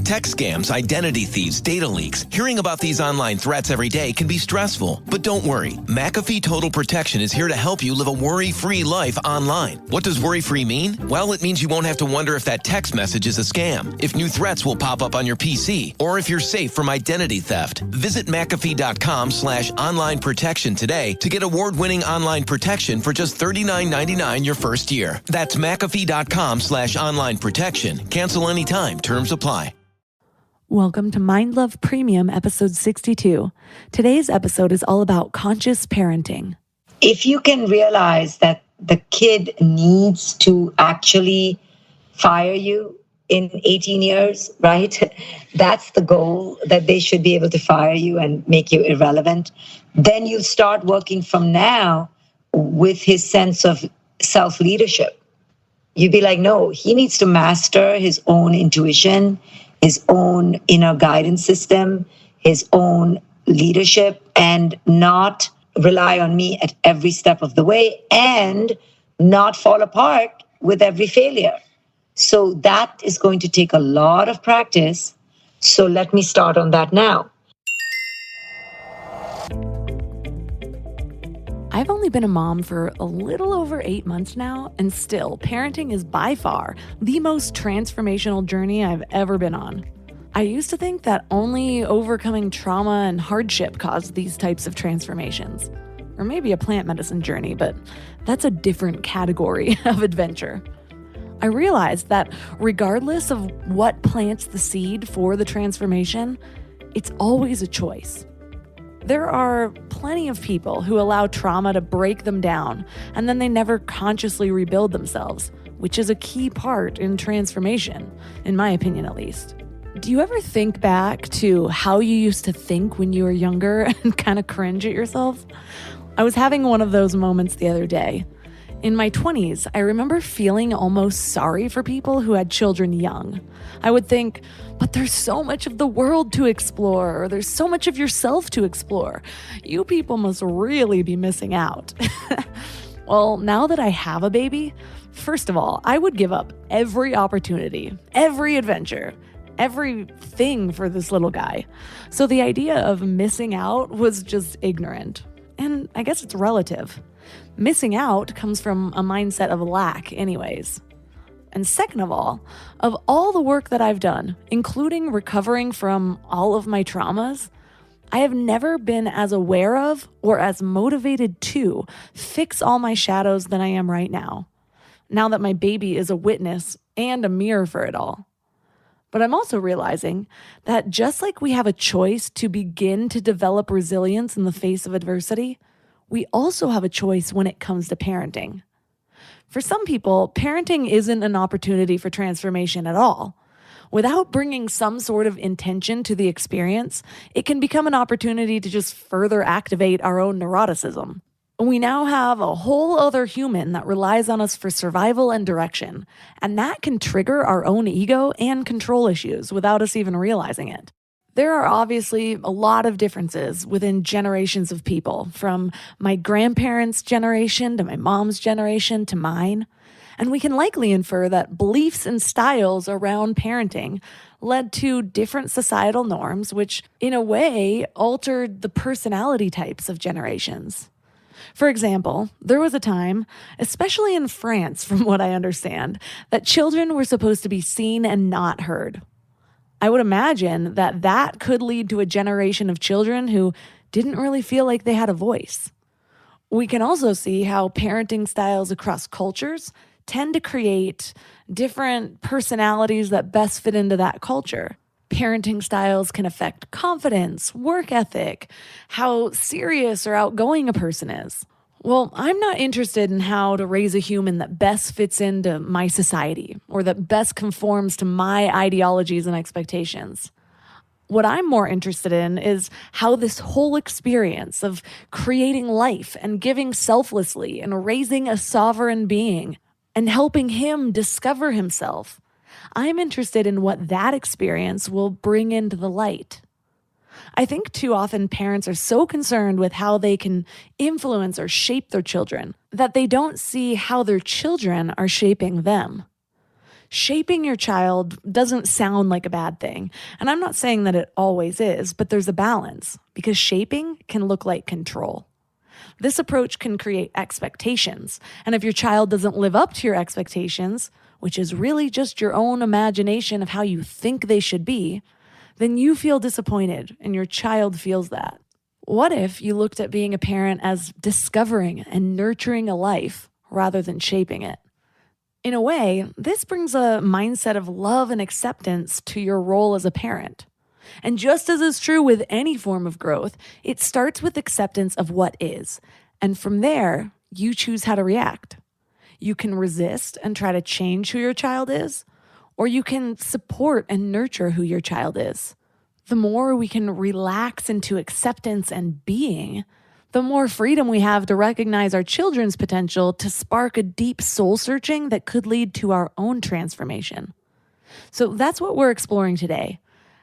Text scams, identity thieves, data leaks. Hearing about these online threats every day can be stressful. But don't worry. McAfee Total Protection is here to help you live a worry-free life online. What does worry-free mean? Well, it means you won't have to wonder if that text message is a scam, if new threats will pop up on your PC, or if you're safe from identity theft. Visit McAfee.com/online protection today to get award-winning online protection for just $39.99 your first year. That's McAfee.com/online protection. Cancel anytime. Terms apply. Welcome to Mind Love Premium, episode 62. Today's episode is all about conscious parenting. If you can realize that the kid needs to actually fire you in 18 years, right? That's the goal, that they should be able to fire you and make you irrelevant. Then you start working from now with his sense of self-leadership. You'd be like, no, he needs to master his own intuition, his own inner guidance system, his own leadership, and not rely on me at every step of the way and not fall apart with every failure. So that is going to take a lot of practice. So let me start on that now. I've only been a mom for a little over 8 months now, and still, parenting is by far the most transformational journey I've ever been on. I used to think that only overcoming trauma and hardship caused these types of transformations. Or maybe a plant medicine journey, but that's a different category of adventure. I realized that regardless of what plants the seed for the transformation, it's always a choice. There are plenty of people who allow trauma to break them down, and then they never consciously rebuild themselves, which is a key part in transformation, in my opinion at least. Do you ever think back to how you used to think when you were younger and kind of cringe at yourself? I was having one of those moments the other day. In my 20s, I remember feeling almost sorry for people who had children young. I would think, but there's so much of the world to explore, or there's so much of yourself to explore. You people must really be missing out. Well, now that I have a baby, first of all, I would give up every opportunity, every adventure, everything for this little guy. So the idea of missing out was just ignorant. And I guess it's relative. Missing out comes from a mindset of lack anyways. And second of all the work that I've done, including recovering from all of my traumas, I have never been as aware of or as motivated to fix all my shadows than I am right now that my baby is a witness and a mirror for it all. But I'm also realizing that just like we have a choice to begin to develop resilience in the face of adversity, we also have a choice when it comes to parenting. For some people, parenting isn't an opportunity for transformation at all. Without bringing some sort of intention to the experience, it can become an opportunity to just further activate our own neuroticism. We now have a whole other human that relies on us for survival and direction, and that can trigger our own ego and control issues without us even realizing it. There are obviously a lot of differences within generations of people, from my grandparents' generation to my mom's generation to mine, and we can likely infer that beliefs and styles around parenting led to different societal norms, which in a way altered the personality types of generations. For example, there was a time, especially in France from what I understand, that children were supposed to be seen and not heard. I would imagine that could lead to a generation of children who didn't really feel like they had a voice. We can also see how parenting styles across cultures tend to create different personalities that best fit into that culture. Parenting styles can affect confidence, work ethic, how serious or outgoing a person is. Well, I'm not interested in how to raise a human that best fits into my society or that best conforms to my ideologies and expectations. What I'm more interested in is how this whole experience of creating life and giving selflessly and raising a sovereign being and helping him discover himself, I'm interested in what that experience will bring into the light. I think too often parents are so concerned with how they can influence or shape their children that they don't see how their children are shaping them. Shaping your child doesn't sound like a bad thing. And I'm not saying that it always is, but there's a balance because shaping can look like control. This approach can create expectations. And if your child doesn't live up to your expectations, which is really just your own imagination of how you think they should be, then you feel disappointed and your child feels that. What if you looked at being a parent as discovering and nurturing a life rather than shaping it? In a way, this brings a mindset of love and acceptance to your role as a parent. And just as is true with any form of growth, it starts with acceptance of what is. And from there, you choose how to react. You can resist and try to change who your child is, or you can support and nurture who your child is. The more we can relax into acceptance and being, the more freedom we have to recognize our children's potential to spark a deep soul searching that could lead to our own transformation. So that's what we're exploring today.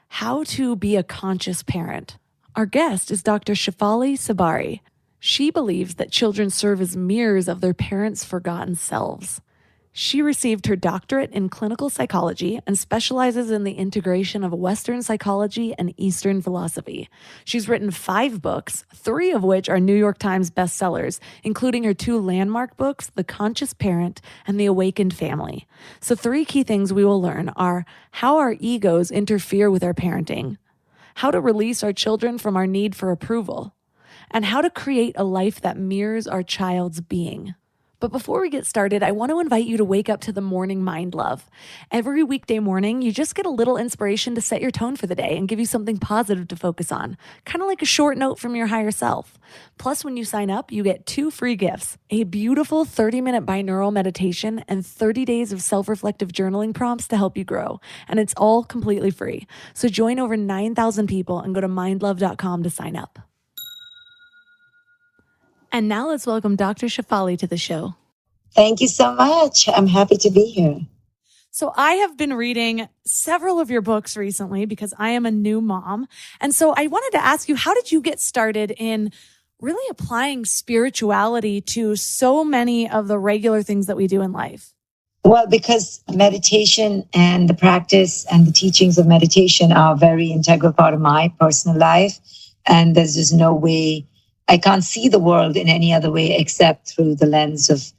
How to be a conscious parent. Our guest is Dr. Shefali Sabari. She believes that children serve as mirrors of their parents' forgotten selves. She received her doctorate in clinical psychology and specializes in the integration of Western psychology and Eastern philosophy. She's written 5 books, 3 of which are New York Times bestsellers, including her 2 landmark books, The Conscious Parent and The Awakened Family. So 3 key things we will learn are how our egos interfere with our parenting, how to release our children from our need for approval, and how to create a life that mirrors our child's being. But before we get started, I want to invite you to wake up to the morning mind love. Every weekday morning, you just get a little inspiration to set your tone for the day and give you something positive to focus on, kind of like a short note from your higher self. Plus, when you sign up, you get 2 free gifts, a beautiful 30-minute binaural meditation and 30 days of self-reflective journaling prompts to help you grow. And it's all completely free. So join over 9,000 people and go to mindlove.com to sign up. And now let's welcome Dr. Shefali to the show. Thank you so much. I'm happy to be here. So I have been reading several of your books recently because I am a new mom. And so I wanted to ask you, how did you get started in really applying spirituality to so many of the regular things that we do in life? Well, because meditation and the practice and the teachings of meditation are a very integral part of my personal life. And there's just no way I can't see the world in any other way except through the lens of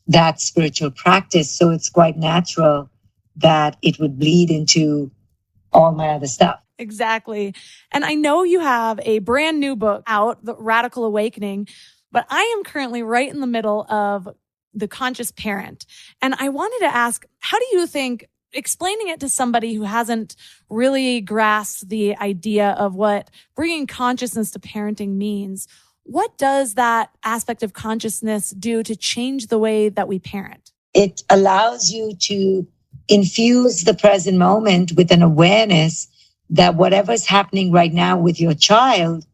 that spiritual practice. So it's quite natural that it would bleed into all my other stuff. Exactly. And I know you have a brand new book out, The Radical Awakening, but I am currently right in the middle of The Conscious Parent. And I wanted to ask, how do you think explaining it to somebody who hasn't really grasped the idea of what bringing consciousness to parenting means, what does that aspect of consciousness do to change the way that we parent? It allows you to infuse the present moment with an awareness that whatever's happening right now with your child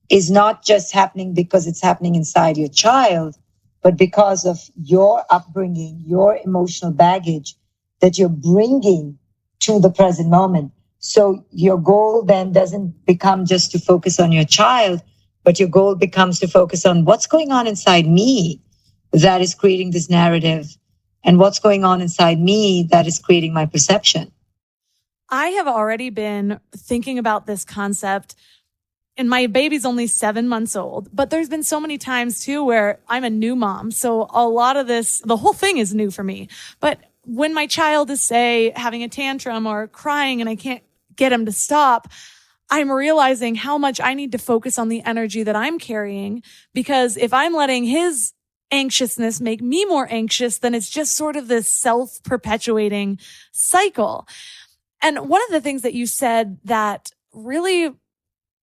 is not just happening because it's happening inside your child, but because of your upbringing, your emotional baggage that you're bringing to the present moment. So your goal then doesn't become just to focus on your child, but your goal becomes to focus on what's going on inside me that is creating this narrative and what's going on inside me that is creating my perception. I have already been thinking about this concept, and my baby's only 7 months old, but there's been so many times too where I'm a new mom. So a lot of this, the whole thing is new for me. But when my child is, say, having a tantrum or crying and I can't get him to stop, I'm realizing how much I need to focus on the energy that I'm carrying, because if I'm letting his anxiousness make me more anxious, then it's just sort of this self-perpetuating cycle. And one of the things that you said that really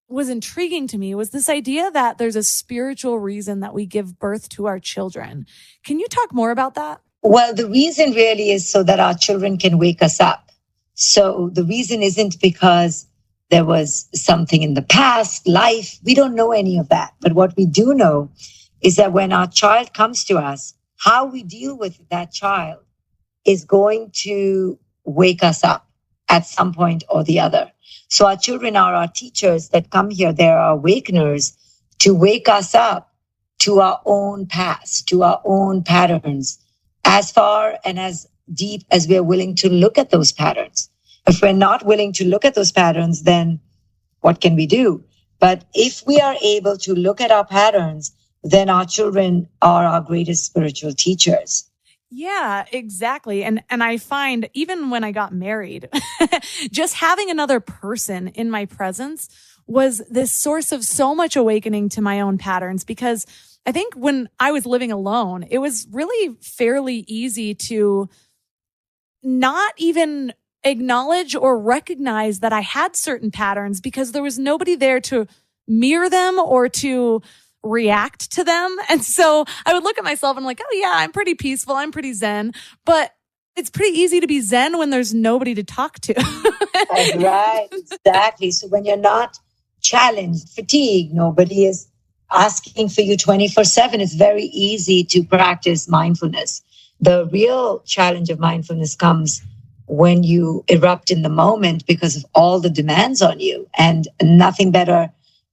was intriguing to me was this idea that there's a spiritual reason that we give birth to our children. Can you talk more about that? Well, the reason really is so that our children can wake us up. So the reason isn't because there was something in the past, life. We don't know any of that. But what we do know is that when our child comes to us, how we deal with that child is going to wake us up at some point or the other. So our children are our teachers that come here. They're our awakeners to wake us up to our own past, to our own patterns, as far and as deep as we're willing to look at those patterns. If we're not willing to look at those patterns, then what can we do? But if we are able to look at our patterns, then our children are our greatest spiritual teachers. Yeah, exactly. And I find even when I got married, just having another person in my presence was this source of so much awakening to my own patterns, because I think when I was living alone, it was really fairly easy to not even acknowledge or recognize that I had certain patterns because there was nobody there to mirror them or to react to them. And so I would look at myself and I'm like, oh yeah, I'm pretty peaceful. I'm pretty zen. But it's pretty easy to be zen when there's nobody to talk to. Right, exactly. So when you're not challenged, fatigued, nobody is asking for you 24/7, it's very easy to practice mindfulness. The real challenge of mindfulness comes when you erupt in the moment because of all the demands on you, and nothing better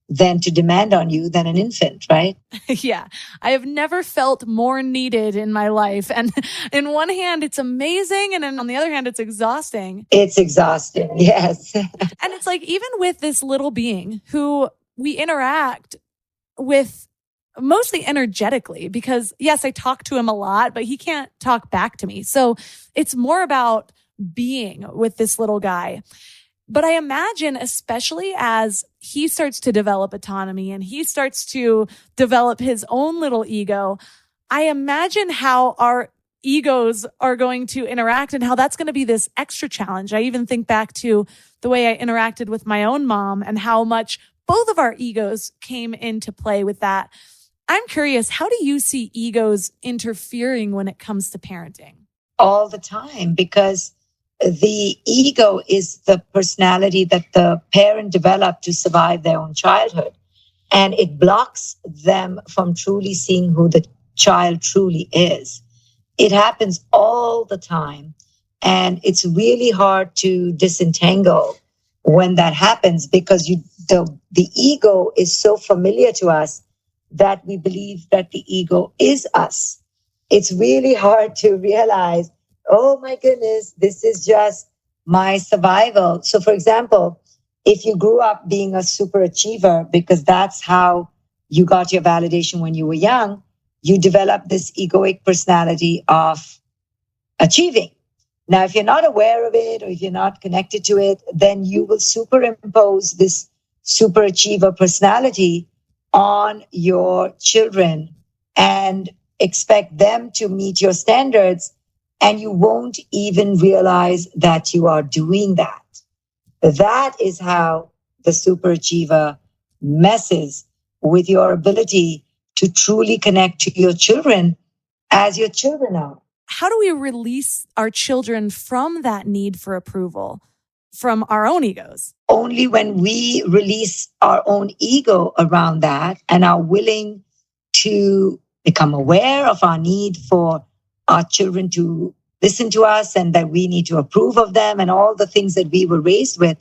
than to demand on you than an infant, right? Yeah, I have never felt more needed in my life. And in one hand, it's amazing. And then on the other hand, it's exhausting. It's exhausting, yes. And it's like, even with this little being who we interact with mostly energetically, because yes, I talk to him a lot, but he can't talk back to me. So it's more about being with this little guy. But I imagine, especially as he starts to develop autonomy and he starts to develop his own little ego, I imagine how our egos are going to interact and how that's going to be this extra challenge. I even think back to the way I interacted with my own mom and how much both of our egos came into play with that. I'm curious, how do you see egos interfering when it comes to parenting? All the time, because the ego is the personality that the parent developed to survive their own childhood. And it blocks them from truly seeing who the child truly is. It happens all the time. And it's really hard to disentangle when that happens, because the ego is so familiar to us that we believe that the ego is us. It's really hard to realize, oh my goodness, this is just my survival. So for example, if you grew up being a super achiever because that's how you got your validation when you were young, you develop this egoic personality of achieving. Now, if you're not aware of it or if you're not connected to it, then you will superimpose this super achiever personality on your children and expect them to meet your standards. And you won't even realize that you are doing that. That is how the superachiever messes with your ability to truly connect to your children as your children are. How do we release our children from that need for approval from our own egos? Only when we release our own ego around that and are willing to become aware of our need for our children to listen to us and that we need to approve of them and all the things that we were raised with.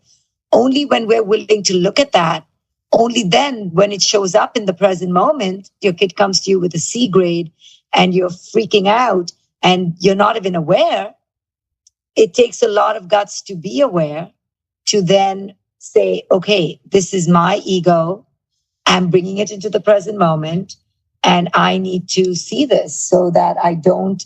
Only when we're willing to look at that, only then when it shows up in the present moment, your kid comes to you with a C grade and you're freaking out and you're not even aware. It takes a lot of guts to be aware, to then say, okay, this is my ego. I'm bringing it into the present moment. And I need to see this so that I don't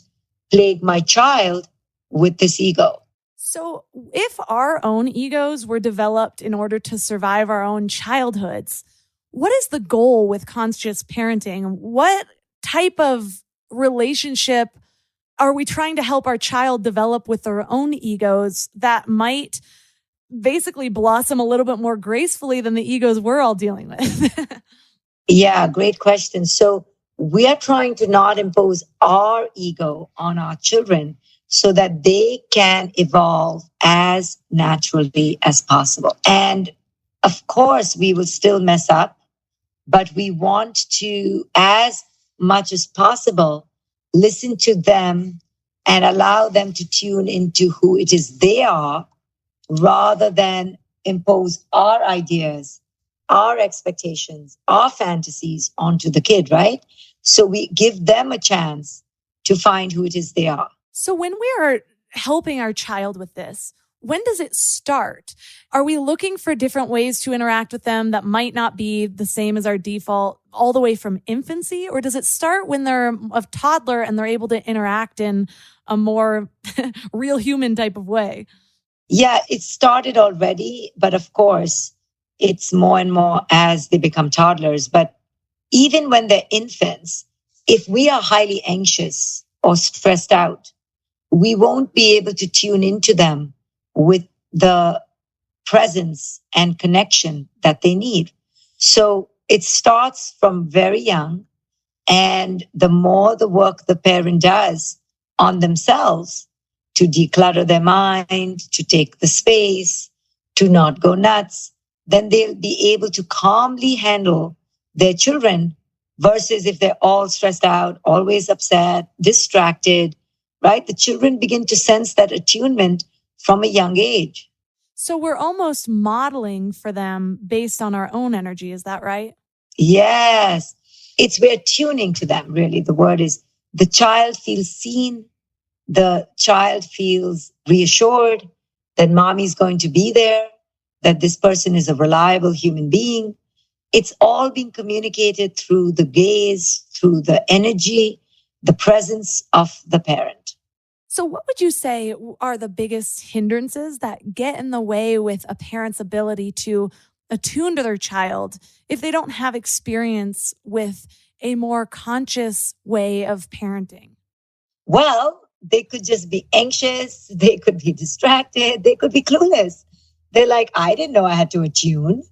plague my child with this ego. So if our own egos were developed in order to survive our own childhoods, what is the goal with conscious parenting? What type of relationship are we trying to help our child develop with their own egos that might basically blossom a little bit more gracefully than the egos we're all dealing with? Yeah, great question. So we are trying to not impose our ego on our children so that they can evolve as naturally as possible. And of course, we will still mess up, but we want to, as much as possible, listen to them and allow them to tune into who it is they are, rather than impose our ideas, our expectations, our fantasies onto the kid, right? So we give them a chance to find who it is they are. So when we are helping our child with this, when does it start? Are we looking for different ways to interact with them that might not be the same as our default all the way from infancy? Or does it start when they're a toddler and they're able to interact in a more real human type of way? Yeah, it started already, but of course, it's more and more as they become toddlers. But even when they're infants, if we are highly anxious or stressed out, we won't be able to tune into them with the presence and connection that they need. So it starts from very young. And the more the work the parent does on themselves to declutter their mind, to take the space, to not go nuts, then they'll be able to calmly handle their children versus if they're all stressed out, always upset, distracted, right? The children begin to sense that attunement from a young age. So we're almost modeling for them based on our own energy. Is that right? Yes. We're tuning to them, really. The word is the child feels seen. The child feels reassured that mommy's going to be there, that this person is a reliable human being. It's all being communicated through the gaze, through the energy, the presence of the parent. So what would you say are the biggest hindrances that get in the way with a parent's ability to attune to their child if they don't have experience with a more conscious way of parenting? Well, they could just be anxious. They could be distracted. They could be clueless. They're like, I didn't know I had to attune.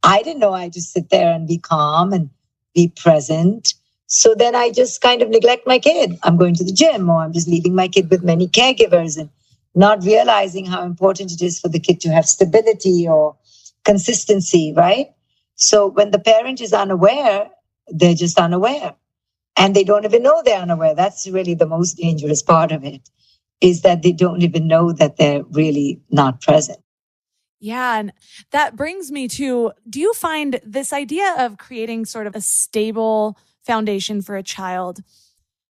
I didn't know I had to sit there and be calm and be present. So then I just kind of neglect my kid. I'm going to the gym, or I'm just leaving my kid with many caregivers and not realizing how important it is for the kid to have stability or consistency, right? So when the parent is unaware, they're just unaware. And they don't even know they're unaware. That's really the most dangerous part of it, is that they don't even know that they're really not present. Yeah. And that brings me to, do you find this idea of creating sort of a stable foundation for a child,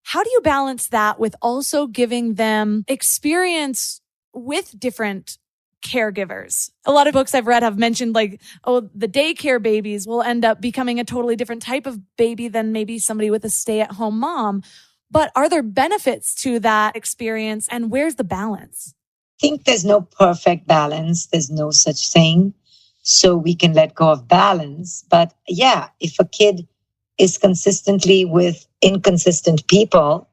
how do you balance that with also giving them experience with different caregivers? A lot of books I've read have mentioned the daycare babies will end up becoming a totally different type of baby than maybe somebody with a stay-at-home mom. But are there benefits to that experience, and where's the balance? I think there's no perfect balance. There's no such thing. So we can let go of balance. But yeah, if a kid is consistently with inconsistent people,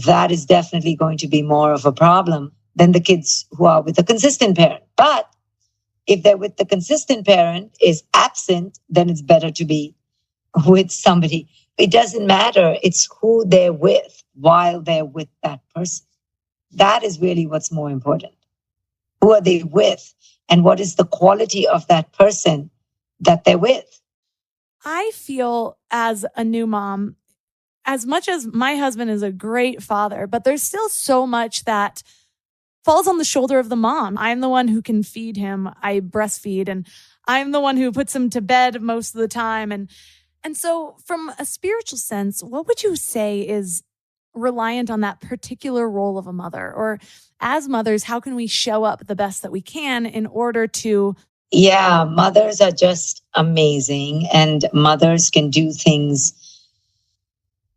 that is definitely going to be more of a problem than the kids who are with a consistent parent. But if they're with the consistent parent is absent, then it's better to be with somebody. It doesn't matter. It's who they're with while they're with that person. That is really what's more important. Who are they with? And what is the quality of that person that they're with? I feel as a new mom, as much as my husband is a great father, but there's still so much that falls on the shoulder of the mom. I'm the one who can feed him. I breastfeed, and I'm the one who puts him to bed most of the time. And so from a spiritual sense, what would you say is reliant on that particular role of a mother? Or as mothers, how can we show up the best that we can in order to... Yeah, mothers are just amazing, and mothers can do things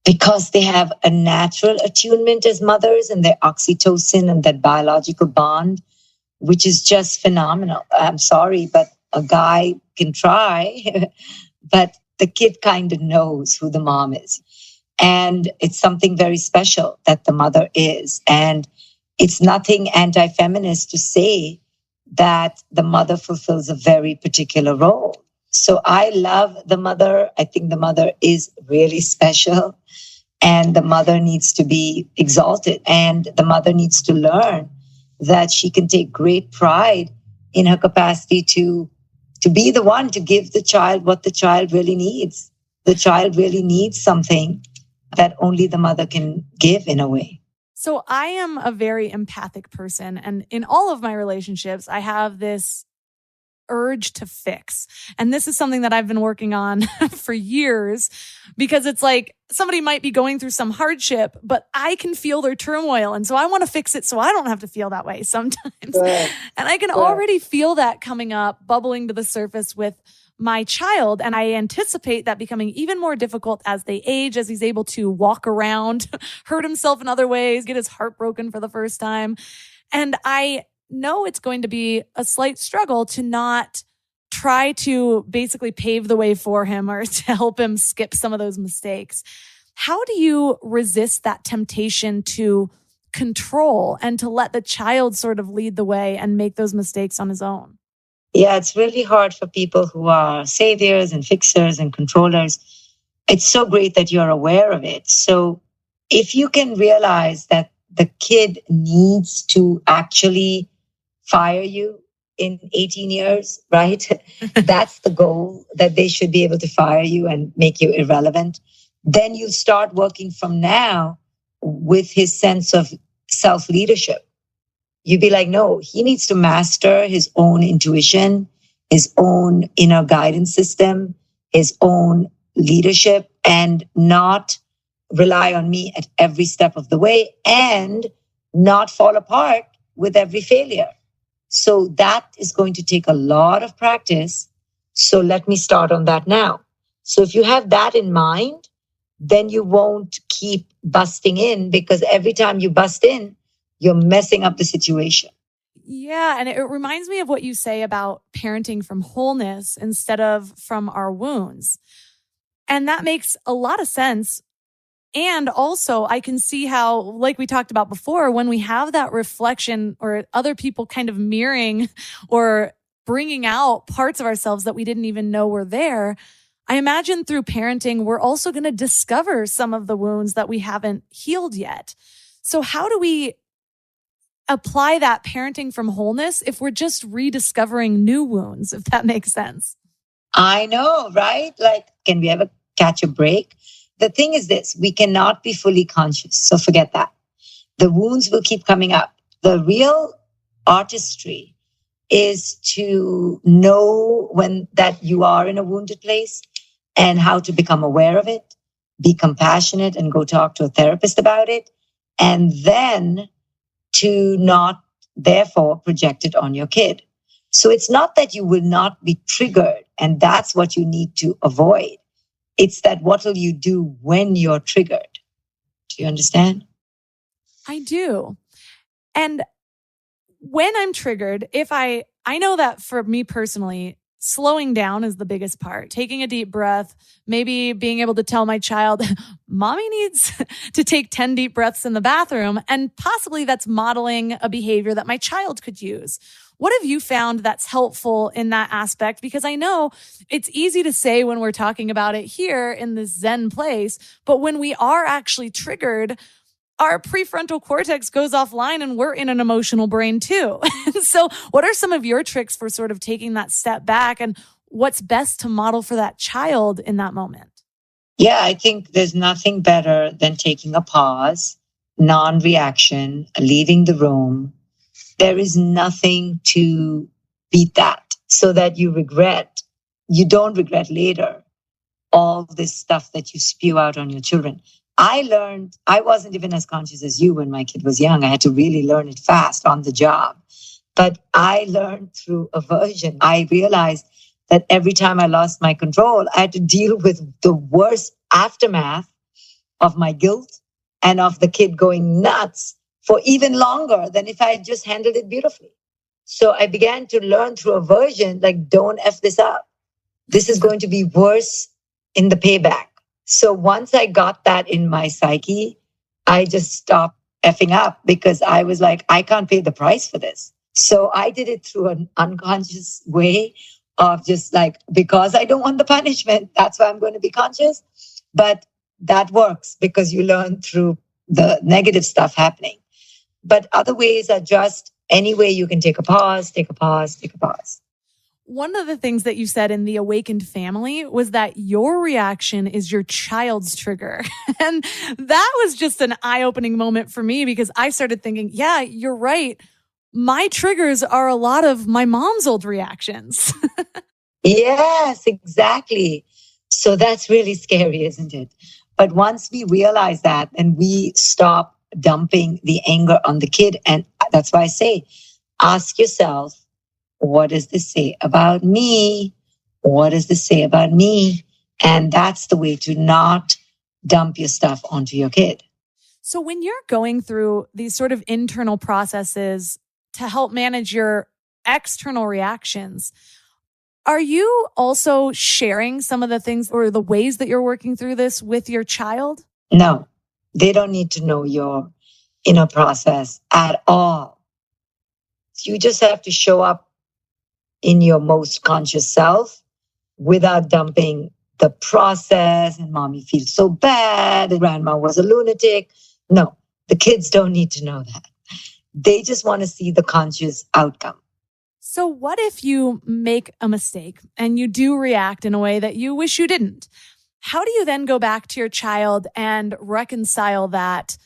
because they have a natural attunement as mothers and their oxytocin and that biological bond, which is just phenomenal. I'm sorry, but a guy can try, but the kid kind of knows who the mom is. And it's something very special that the mother is. And it's nothing anti-feminist to say that the mother fulfills a very particular role. So I love the mother. I think the mother is really special, and the mother needs to be exalted, and the mother needs to learn that she can take great pride in her capacity to be the one to give the child what the child really needs. The child really needs something that only the mother can give in a way. So I am a very empathic person, and in all of my relationships, I have this urge to fix. And this is something that I've been working on for years, because it's like somebody might be going through some hardship, but I can feel their turmoil. And so I want to fix it so I don't have to feel that way sometimes. Right. And I can already feel that coming up, bubbling to the surface with my child. And I anticipate that becoming even more difficult as they age, as he's able to walk around, hurt himself in other ways, get his heart broken for the first time. And I know it's going to be a slight struggle to not try to basically pave the way for him or to help him skip some of those mistakes. How do you resist that temptation to control and to let the child sort of lead the way and make those mistakes on his own? Yeah, it's really hard for people who are saviors and fixers and controllers. It's so great that you're aware of it. So if you can realize that the kid needs to actually fire you in 18 years, right? That's the goal, that they should be able to fire you and make you irrelevant. Then you start working from now with his sense of self-leadership. You'd be like, no, he needs to master his own intuition, his own inner guidance system, his own leadership, and not rely on me at every step of the way and not fall apart with every failure. So that is going to take a lot of practice. So let me start on that now. So if you have that in mind, then you won't keep busting in, because every time you bust in, you're messing up the situation. Yeah. And it reminds me of what you say about parenting from wholeness instead of from our wounds. And that makes a lot of sense. And also, I can see how, like we talked about before, when we have that reflection or other people kind of mirroring or bringing out parts of ourselves that we didn't even know were there, I imagine through parenting, we're also going to discover some of the wounds that we haven't healed yet. So how do we apply that parenting from wholeness if we're just rediscovering new wounds, if that makes sense? I know, right? Like, can we ever catch a break? The thing is this, we cannot be fully conscious. So forget that. The wounds will keep coming up. The real artistry is to know when that you are in a wounded place and how to become aware of it, be compassionate and go talk to a therapist about it, and then to not therefore project it on your kid. So it's not that you will not be triggered, and that's what you need to avoid. It's that what will you do when you're triggered? Do you understand? I do. And when I'm triggered, if I know that for me personally, slowing down is the biggest part. Taking a deep breath, maybe being able to tell my child, mommy needs to take 10 deep breaths in the bathroom. And possibly that's modeling a behavior that my child could use. What have you found that's helpful in that aspect? Because I know it's easy to say when we're talking about it here in this Zen place, but when we are actually triggered, our prefrontal cortex goes offline and we're in an emotional brain too. So what are some of your tricks for sort of taking that step back, and what's best to model for that child in that moment? Yeah, I think there's nothing better than taking a pause, non-reaction, leaving the room. There is nothing to beat that, so that you don't regret later all this stuff that you spew out on your children. I learned, I wasn't even as conscious as you when my kid was young. I had to really learn it fast on the job. But I learned through aversion. I realized that every time I lost my control, I had to deal with the worst aftermath of my guilt and of the kid going nuts for even longer than if I had just handled it beautifully. So I began to learn through aversion, like, don't F this up. This is going to be worse in the payback. So once I got that in my psyche, I just stopped effing up, because I was like, I can't pay the price for this. So I did it through an unconscious way of just like, because I don't want the punishment, that's why I'm going to be conscious. But that works because you learn through the negative stuff happening. But other ways are just any way you can take a pause, take a pause, take a pause. One of the things that you said in The Awakened Family was that your reaction is your child's trigger. And that was just an eye-opening moment for me, because I started thinking, yeah, you're right. my triggers are a lot of my mom's old reactions. Yes, exactly. So that's really scary, isn't it? But once we realize that, and we stop dumping the anger on the kid, and that's why I say, ask yourself, what does this say about me? What does this say about me? And that's the way to not dump your stuff onto your kid. So when you're going through these sort of internal processes to help manage your external reactions, are you also sharing some of the things or the ways that you're working through this with your child? No, they don't need to know your inner process at all. You just have to show up in your most conscious self without dumping the process and mommy feels so bad and grandma was a lunatic. No, the kids don't need to know that. They just want to see the conscious outcome. So what if you make a mistake and you do react in a way that you wish you didn't? How do you then go back to your child and reconcile that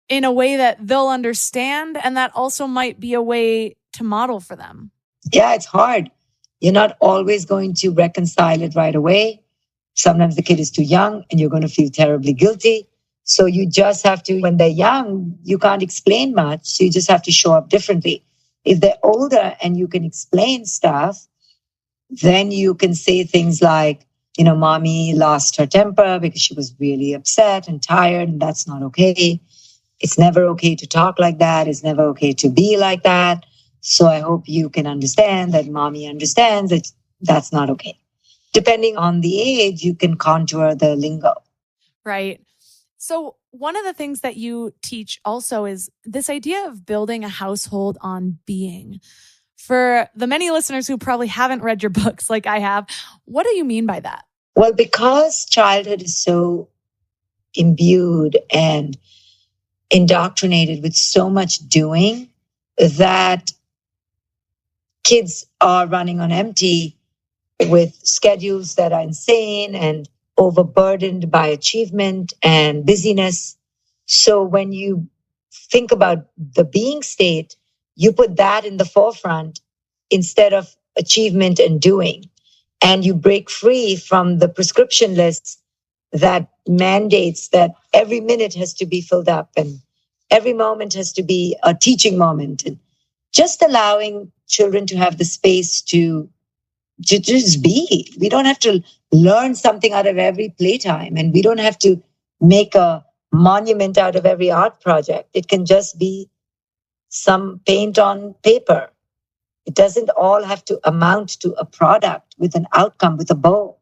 in a way that they'll understand and that also might be a way to model for them? Yeah, it's hard. You're not always going to reconcile it right away. Sometimes the kid is too young and you're going to feel terribly guilty. So you just have to, when they're young, you can't explain much. So you just have to show up differently. If they're older and you can explain stuff, then you can say things like, mommy lost her temper because she was really upset and tired, and that's not okay. It's never okay to talk like that. It's never okay to be like that. So I hope you can understand that mommy understands that that's not okay. Depending on the age, you can contour the lingo. Right. So one of the things that you teach also is this idea of building a household on being. For the many listeners who probably haven't read your books like I have, what do you mean by that? Well, because childhood is so imbued and indoctrinated with so much doing that kids are running on empty with schedules that are insane and overburdened by achievement and busyness. So when you think about the being state, you put that in the forefront instead of achievement and doing. And you break free from the prescription lists that mandates that every minute has to be filled up and every moment has to be a teaching moment. And just allowing children to have the space to just be. We don't have to learn something out of every playtime, and we don't have to make a monument out of every art project. It can just be some paint on paper. It doesn't all have to amount to a product with an outcome, with a bow.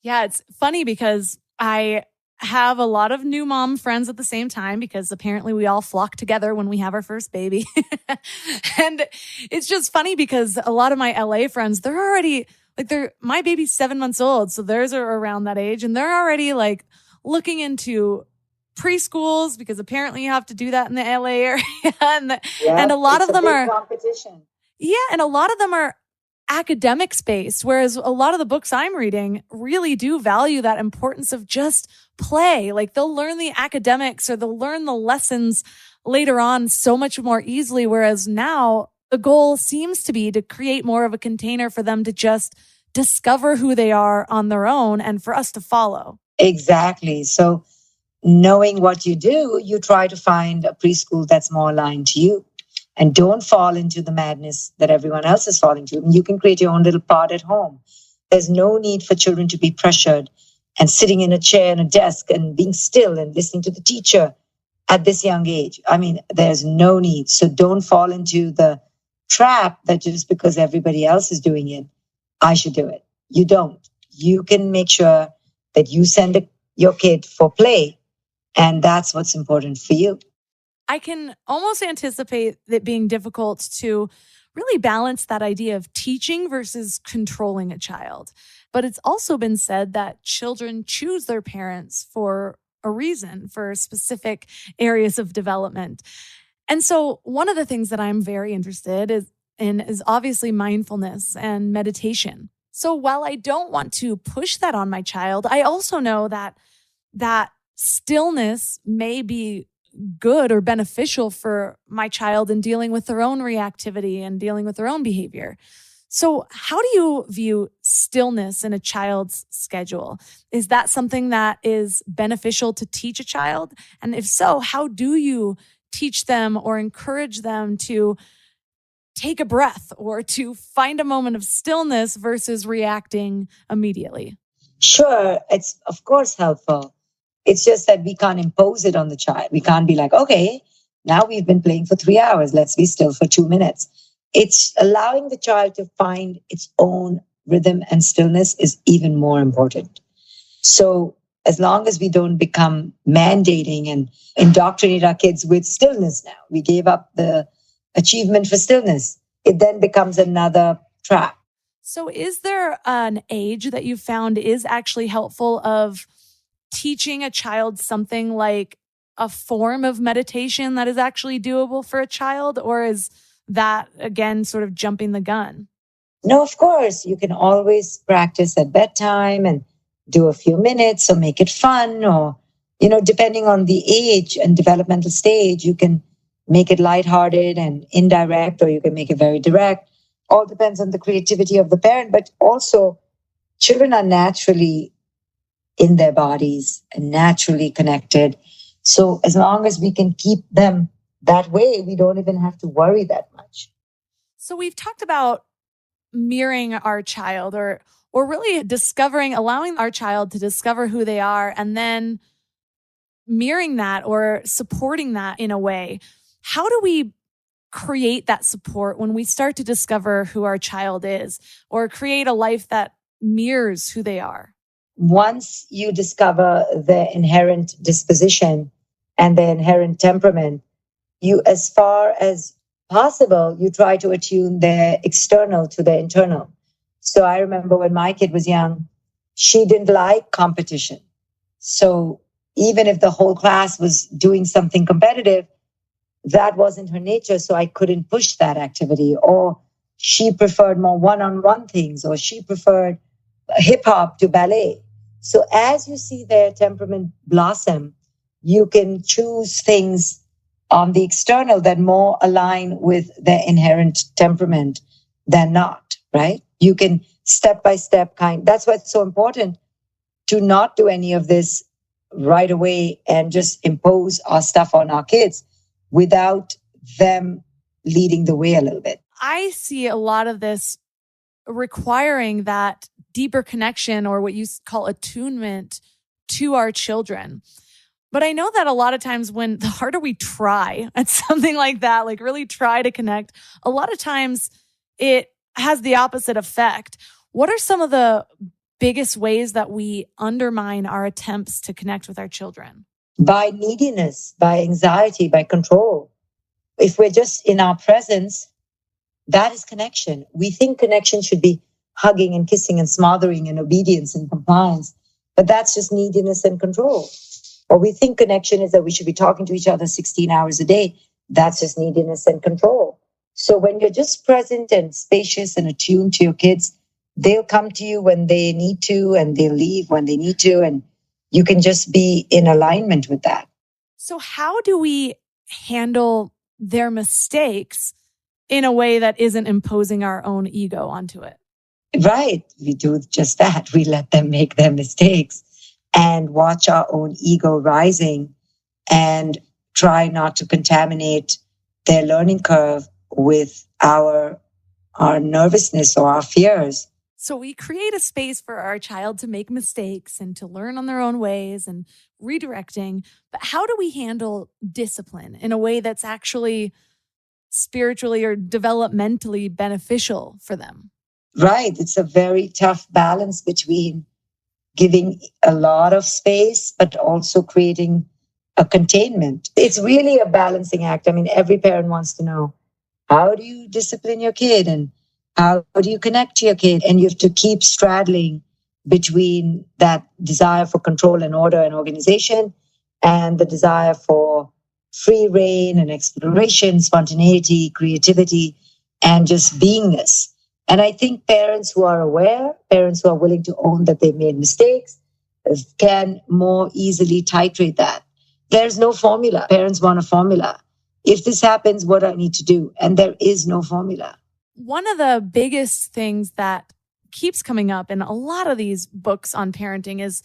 Yeah, it's funny because I have a lot of new mom friends at the same time because apparently we all flock together when we have our first baby. And it's just funny because a lot of my LA friends, they're already my baby's 7 months old. So theirs are around that age and they're already like looking into preschools because apparently you have to do that in the LA area. And a lot of them are competition. Yeah. And a lot of them are academic space, whereas a lot of the books I'm reading really do value that importance of just play. Like they'll learn the academics or they'll learn the lessons later on so much more easily. Whereas now the goal seems to be to create more of a container for them to just discover who they are on their own and for us to follow. Exactly. So knowing what you do, you try to find a preschool that's more aligned to you. And don't fall into the madness that everyone else is falling to. You can create your own little pod at home. There's no need for children to be pressured and sitting in a chair and a desk and being still and listening to the teacher at this young age. I mean, there's no need. So don't fall into the trap that just because everybody else is doing it, I should do it. You don't. You can make sure that you send your kid for play. And that's what's important for you. I can almost anticipate it being difficult to really balance that idea of teaching versus controlling a child. But it's also been said that children choose their parents for a reason, for specific areas of development. And so one of the things that I'm very interested in is obviously mindfulness and meditation. So while I don't want to push that on my child, I also know that stillness may be good or beneficial for my child in dealing with their own reactivity and dealing with their own behavior. So, how do you view stillness in a child's schedule? Is that something that is beneficial to teach a child? And if so, how do you teach them or encourage them to take a breath or to find a moment of stillness versus reacting immediately? Sure, it's of course helpful. It's just that we can't impose it on the child. We can't be like, okay, now we've been playing for 3 hours. Let's be still for 2 minutes. It's allowing the child to find its own rhythm, and stillness is even more important. So as long as we don't become mandating and indoctrinate our kids with stillness now, we gave up the achievement for stillness. It then becomes another trap. So is there an age that you found is actually helpful of teaching a child something like a form of meditation that is actually doable for a child? Or is that, again, sort of jumping the gun? No, of course, you can always practice at bedtime and do a few minutes or make it fun, or, depending on the age and developmental stage, you can make it lighthearted and indirect, or you can make it very direct. All depends on the creativity of the parent, but also children are naturally in their bodies and naturally connected. So as long as we can keep them that way, we don't even have to worry that much. So we've talked about mirroring our child or really allowing our child to discover who they are and then mirroring that or supporting that in a way. How do we create that support when we start to discover who our child is or create a life that mirrors who they are? Once you discover the inherent disposition and the inherent temperament, you, as far as possible, you try to attune their external to their internal. So I remember when my kid was young, she didn't like competition. So even if the whole class was doing something competitive, that wasn't her nature. So I couldn't push that activity. Or she preferred more one-on-one things, or she preferred hip hop to ballet. So as you see their temperament blossom, you can choose things on the external that more align with their inherent temperament than not, right? You can step by step that's why it's so important to not do any of this right away and just impose our stuff on our kids without them leading the way a little bit. I see a lot of this requiring that deeper connection or what you call attunement to our children. But I know that a lot of times when the harder we try at something like that, like really try to connect, a lot of times it has the opposite effect. What are some of the biggest ways that we undermine our attempts to connect with our children? By neediness, by anxiety, by control. If we're just in our presence, that is connection. We think connection should be hugging and kissing and smothering and obedience and compliance, but that's just neediness and control. Or we think connection is that we should be talking to each other 16 hours a day. That's just neediness and control. So when you're just present and spacious and attuned to your kids, they'll come to you when they need to and they'll leave when they need to. And you can just be in alignment with that. So how do we handle their mistakes in a way that isn't imposing our own ego onto it? Right. We do just that. We let them make their mistakes and watch our own ego rising and try not to contaminate their learning curve with our nervousness or our fears. So we create a space for our child to make mistakes and to learn on their own ways and redirecting. But how do we handle discipline in a way that's actually spiritually or developmentally beneficial for them? Right. It's a very tough balance between giving a lot of space, but also creating a containment. It's really a balancing act. I mean, every parent wants to know, how do you discipline your kid and how do you connect to your kid? And you have to keep straddling between that desire for control and order and organization and the desire for free reign and exploration, spontaneity, creativity, and just beingness. And I think parents who are aware, parents who are willing to own that they've made mistakes, can more easily titrate that. There's no formula. Parents want a formula. If this happens, what do I need to do? And there is no formula. One of the biggest things that keeps coming up in a lot of these books on parenting is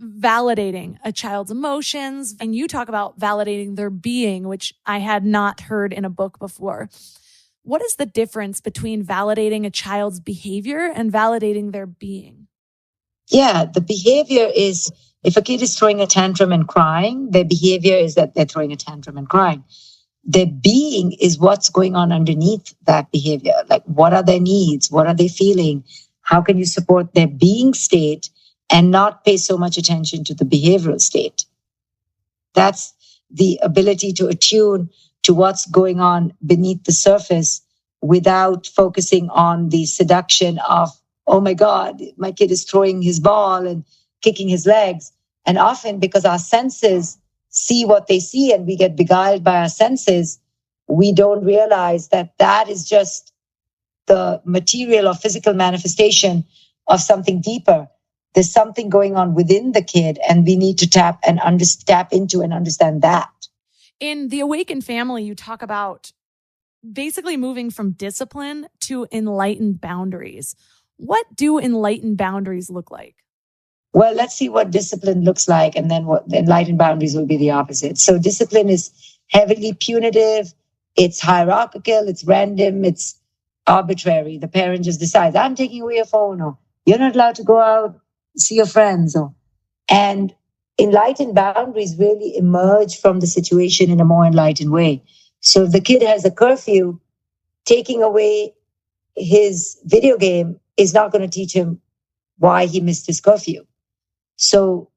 validating a child's emotions. And you talk about validating their being, which I had not heard in a book before. What is the difference between validating a child's behavior and validating their being? Yeah, the behavior is, if a kid is throwing a tantrum and crying, their behavior is that they're throwing a tantrum and crying. Their being is what's going on underneath that behavior. Like, what are their needs? What are they feeling? How can you support their being state and not pay so much attention to the behavioral state? That's the ability to attune to what's going on beneath the surface without focusing on the seduction of, oh my God, my kid is throwing his ball and kicking his legs. And often, because our senses see what they see and we get beguiled by our senses, we don't realize that that is just the material or physical manifestation of something deeper. There's something going on within the kid, and we need to tap into and understand that. In The Awakened Family, you talk about basically moving from discipline to enlightened boundaries. What do enlightened boundaries look like? Well, let's see what discipline looks like, and then what the enlightened boundaries will be the opposite. So discipline is heavily punitive, it's hierarchical, it's random, it's arbitrary. The parent just decides, I'm taking away your phone, or you're not allowed to go out, see your friends. And enlightened boundaries really emerge from the situation in a more enlightened way. So if the kid has a curfew, taking away his video game is not going to teach him why he missed his curfew. So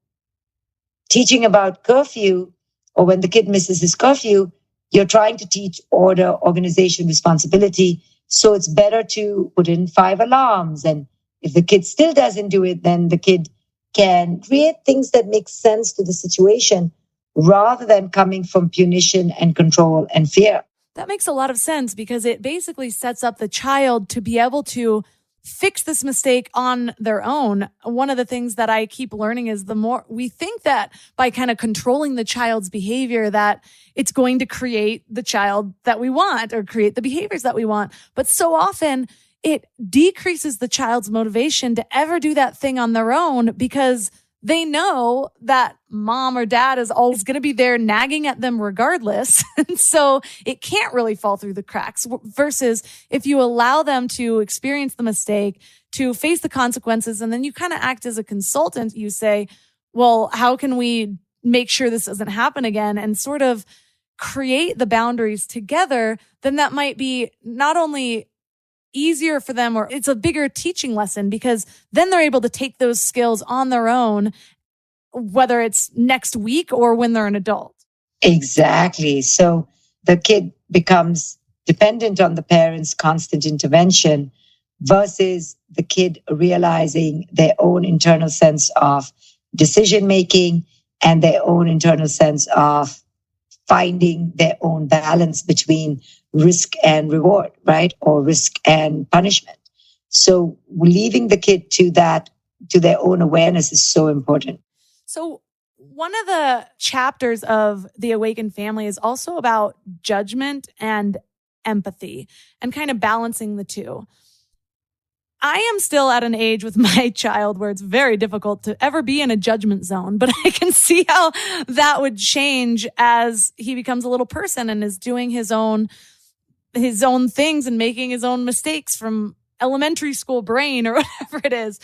teaching about curfew, or when the kid misses his curfew, you're trying to teach order, organization, responsibility. So it's better to put in 5 alarms. And if the kid still doesn't do it, then the kid can create things that make sense to the situation rather than coming from punition and control and fear. That makes a lot of sense, because it basically sets up the child to be able to fix this mistake on their own. One of the things that I keep learning is the more we think that by kind of controlling the child's behavior, that it's going to create the child that we want or create the behaviors that we want. But so often it decreases the child's motivation to ever do that thing on their own, because they know that mom or dad is always going to be there nagging at them regardless. And so it can't really fall through the cracks, versus if you allow them to experience the mistake, to face the consequences, and then you kind of act as a consultant. You say, well, how can we make sure this doesn't happen again, and sort of create the boundaries together? Then that might be not only easier for them, or it's a bigger teaching lesson, because then they're able to take those skills on their own, whether it's next week or when they're an adult. Exactly. So the kid becomes dependent on the parents' constant intervention versus the kid realizing their own internal sense of decision making and their own internal sense of finding their own balance between risk and reward, right? Or risk and punishment. So leaving the kid to that, to their own awareness, is so important. So one of the chapters of The Awakened Family is also about judgment and empathy and kind of balancing the two. I am still at an age with my child where it's very difficult to ever be in a judgment zone, but I can see how that would change as he becomes a little person and is doing his own things and making his own mistakes from elementary school brain or whatever it is.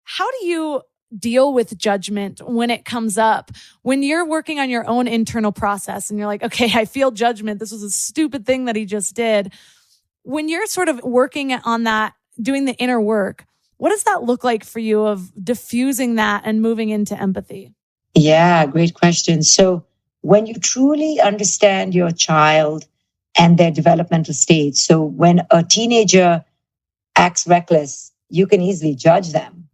How do you deal with judgment when it comes up? When you're working on your own internal process and you're like, okay, I feel judgment. This was a stupid thing that he just did. When you're sort of working on that, doing the inner work, what does that look like for you of diffusing that and moving into empathy? Yeah, great question. So when you truly understand your child and their developmental stage, so when a teenager acts reckless, you can easily judge them.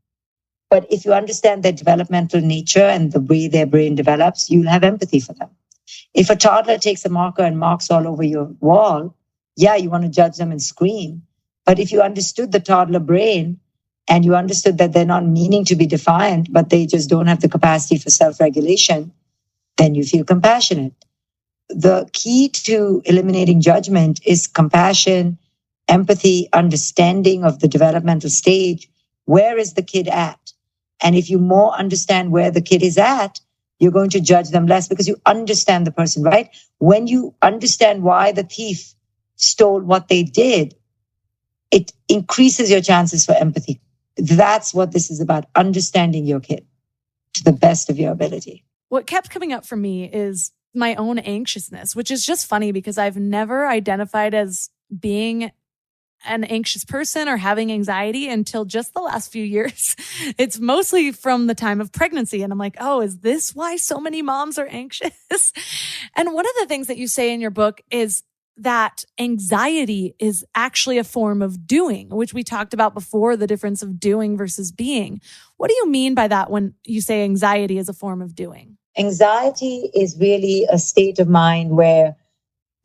But if you understand their developmental nature and the way their brain develops, you'll have empathy for them. If a toddler takes a marker and marks all over your wall, yeah, you want to judge them and scream. But if you understood the toddler brain and you understood that they're not meaning to be defiant, but they just don't have the capacity for self-regulation, then you feel compassionate. The key to eliminating judgment is compassion, empathy, understanding of the developmental stage. Where is the kid at? And if you more understand where the kid is at, you're going to judge them less because you understand the person, right? When you understand why the thief stole what they did, it increases your chances for empathy. That's what this is about, understanding your kid to the best of your ability. What kept coming up for me is my own anxiousness, which is just funny because I've never identified as being an anxious person or having anxiety until just the last few years. It's mostly from the time of pregnancy. And I'm like, oh, is this why so many moms are anxious? And one of the things that you say in your book is that anxiety is actually a form of doing, which we talked about before, the difference of doing versus being. What do you mean by that when you say anxiety is a form of doing? Anxiety is really a state of mind where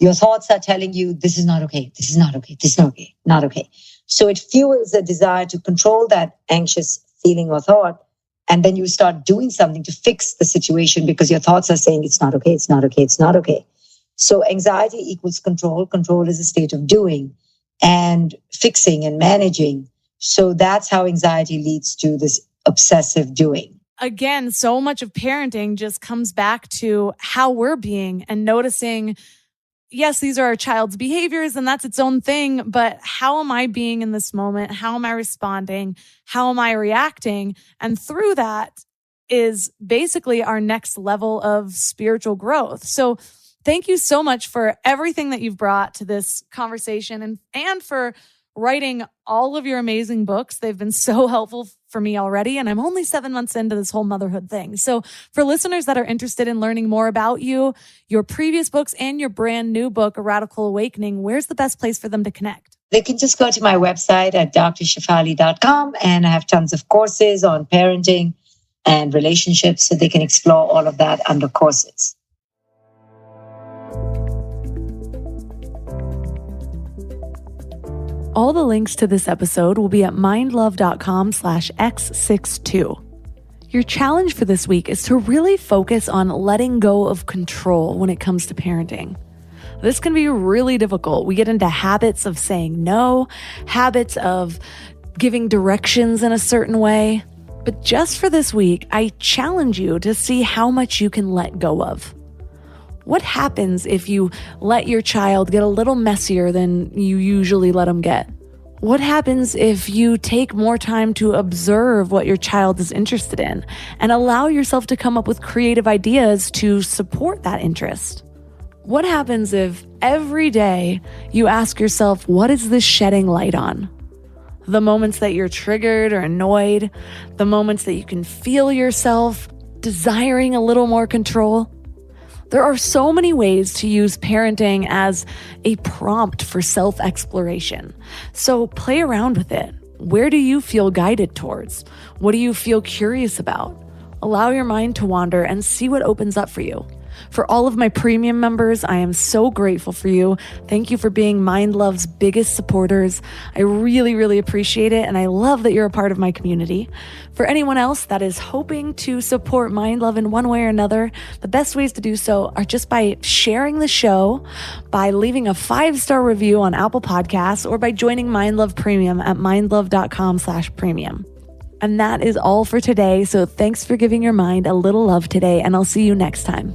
your thoughts are telling you, this is not okay, this is not okay, this is not okay, not okay. So it fuels a desire to control that anxious feeling or thought. And then you start doing something to fix the situation because your thoughts are saying, it's not okay, it's not okay, it's not okay. So anxiety equals control. Control is a state of doing and fixing and managing. So that's how anxiety leads to this obsessive doing. Again, so much of parenting just comes back to how we're being and noticing, yes, these are our child's behaviors and that's its own thing, but how am I being in this moment? How am I responding? How am I reacting? And through that is basically our next level of spiritual growth. So thank you so much for everything that you've brought to this conversation and for writing all of your amazing books. They've been so helpful for me already, and I'm only 7 months into this whole motherhood thing. So for listeners that are interested in learning more about you, your previous books, and your brand new book, A Radical Awakening, where's the best place for them to connect? They can just go to my website at drshefali.com, and I have tons of courses on parenting and relationships, so they can explore all of that under courses. All the links to this episode will be at mindlove.com/x62. Your challenge for this week is to really focus on letting go of control when it comes to parenting. This can be really difficult. We get into habits of saying no, habits of giving directions in a certain way. But just for this week, I challenge you to see how much you can let go of. What happens if you let your child get a little messier than you usually let them get? What happens if you take more time to observe what your child is interested in and allow yourself to come up with creative ideas to support that interest? What happens if every day you ask yourself, what is this shedding light on? The moments that you're triggered or annoyed, the moments that you can feel yourself desiring a little more control. There are so many ways to use parenting as a prompt for self-exploration. So play around with it. Where do you feel guided towards? What do you feel curious about? Allow your mind to wander and see what opens up for you. For all of my premium members, I am so grateful for you. Thank you for being Mind Love's biggest supporters. I really, really appreciate it, and I love that you're a part of my community. For anyone else that is hoping to support Mind Love in one way or another, the best ways to do so are just by sharing the show, by leaving a 5-star review on Apple Podcasts, or by joining Mind Love Premium at mindlove.com/premium. And that is all for today. So thanks for giving your mind a little love today, and I'll see you next time.